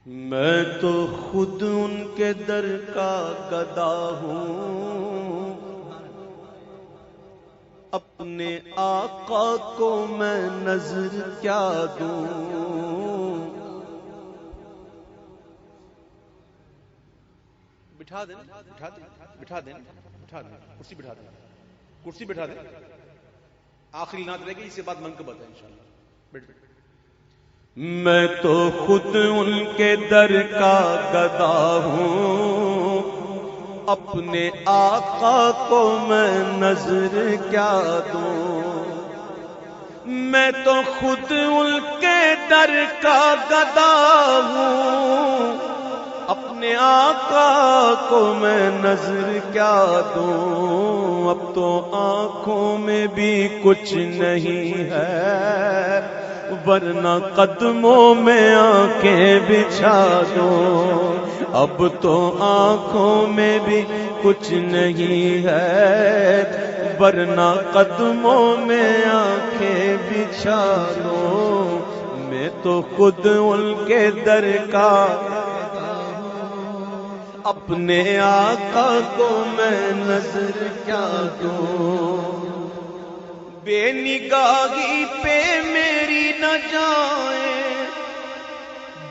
میں تو خود ان کے در کا گدا ہوں، اپنے آقا کو میں نظر کیا دوں۔ بٹھا دیں بٹھا دیں بٹھا دیں بٹھا دیں کرسی بٹھا دیں کرسی بٹھا دیں، آخری نعت رہے گی، اس کے بعد منقبت ہے انشاءاللہ۔ بیٹھ بیٹھ۔ میں تو خود ان کے در کا گدا ہوں، اپنے آقا کو میں نظر کیا دوں۔ میں تو خود ان کے در کا گدا ہوں، اپنے آقا کو میں نظر کیا دوں۔ اب تو آنکھوں میں بھی کچھ نہیں ہے، ورنہ قدموں میں آنکھیں بچھا دو۔ اب تو آنکھوں میں بھی کچھ نہیں ہے، ورنہ قدموں میں آنکھیں بچھا دو۔ میں تو خود ان کے در کا اپنے آقا کو میں نظر کیا دوں۔ بے نگاہی پہ میری نہ جائے،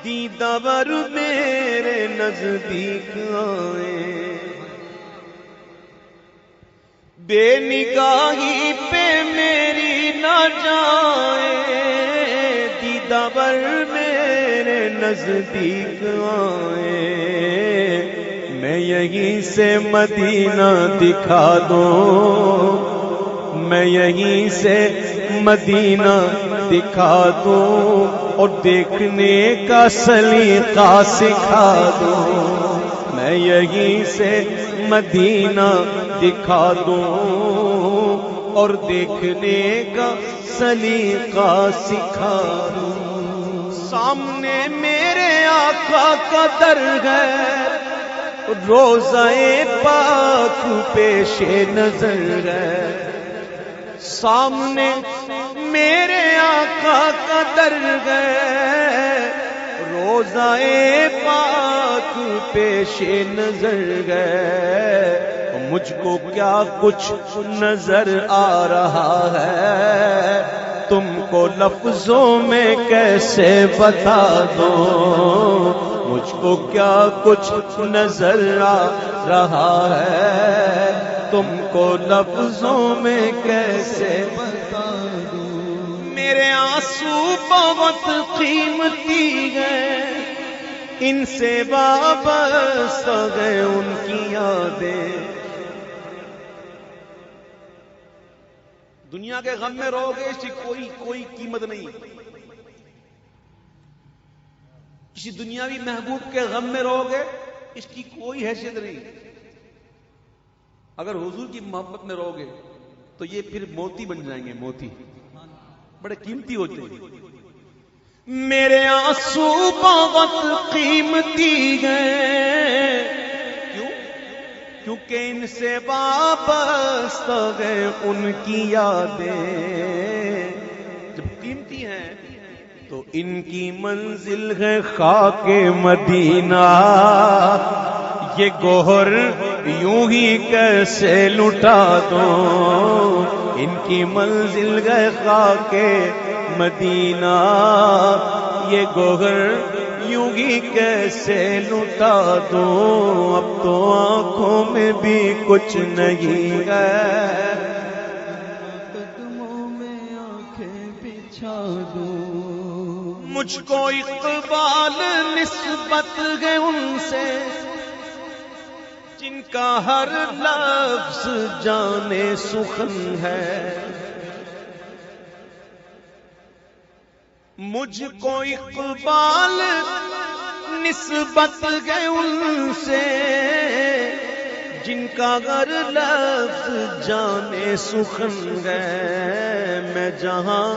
دیدہ ور میرے نزدیک آئے۔ بے نگاہی پہ میری نہ جائے، دیدہ ور میرے نزدیک آئے۔ میں یہیں سے مدینہ دکھا دوں، میں یہیں سے مدینہ دکھا دوں، اور دیکھنے کا سلیقہ سکھا دوں۔ میں یہیں سے مدینہ دکھا دوں، اور دیکھنے کا سلیقہ سکھا دوں۔ سامنے میرے آقا کا در ہے، روضہ پاک پیش نظر ہے۔ سامنے میرے آقا کا در ہے، روضہ پاک پیش نظر ہے۔ مجھ کو کیا کچھ نظر آ رہا ہے، تم کو لفظوں میں کیسے بتا دوں۔ مجھ کو کیا کچھ نظر آ رہا ہے، تم کو لفظوں میں کیسے بتا دوں۔ میرے آنسو بہت قیمتی ہیں، ان سے وابستہ ہے ان کی یادیں۔ دنیا کے غم میں رہو گے، اس کی کوئی قیمت نہیں۔ کسی دنیاوی محبوب کے غم میں رہو گے، اس کی کوئی حیثیت نہیں۔ اگر حضور کی محبت میں رہو گے تو یہ پھر موتی بن جائیں گے، موتی بڑے قیمتی ہوتے ہیں۔ میرے آنسو بہت قیمتی ہیں، کیوں؟ کیونکہ ان سے وابستہ ہے ان کی یادیں۔ جب قیمتی ہیں تو ان کی منزل ہے خاک مدینہ، یہ گوہر یوں ہی کیسے لٹا دوں۔ ان کی منزل ہے خاک مدینہ، یہ گوہر یوں ہی کیسے لٹا دوں۔ اب تو آنکھوں میں بھی کچھ نہیں ہے، قدموں میں آنکھیں بچھا دوں۔ مجھ کو اقبال نسبت ہے ان سے، جن کا ہر لفظ جانے سخن ہے۔ مجھ کو اقبال نسبت ہے ان سے، جن کا ہر لفظ جانے سخن ہے۔ میں جہاں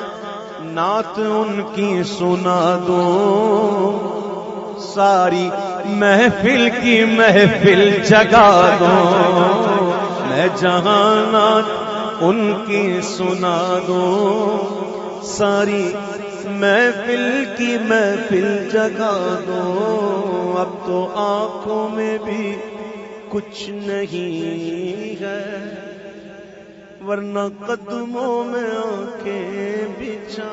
نعت ان کی سنا دوں، ساری محفل کی محفل جگا دوں۔ میں جہاں نعت ان کی سنا دوں، ساری محفل کی محفل جگا دو، اب تو آنکھوں میں بھی کچھ نہیں ہے، ورنہ قدموں میں آنکھیں بچھا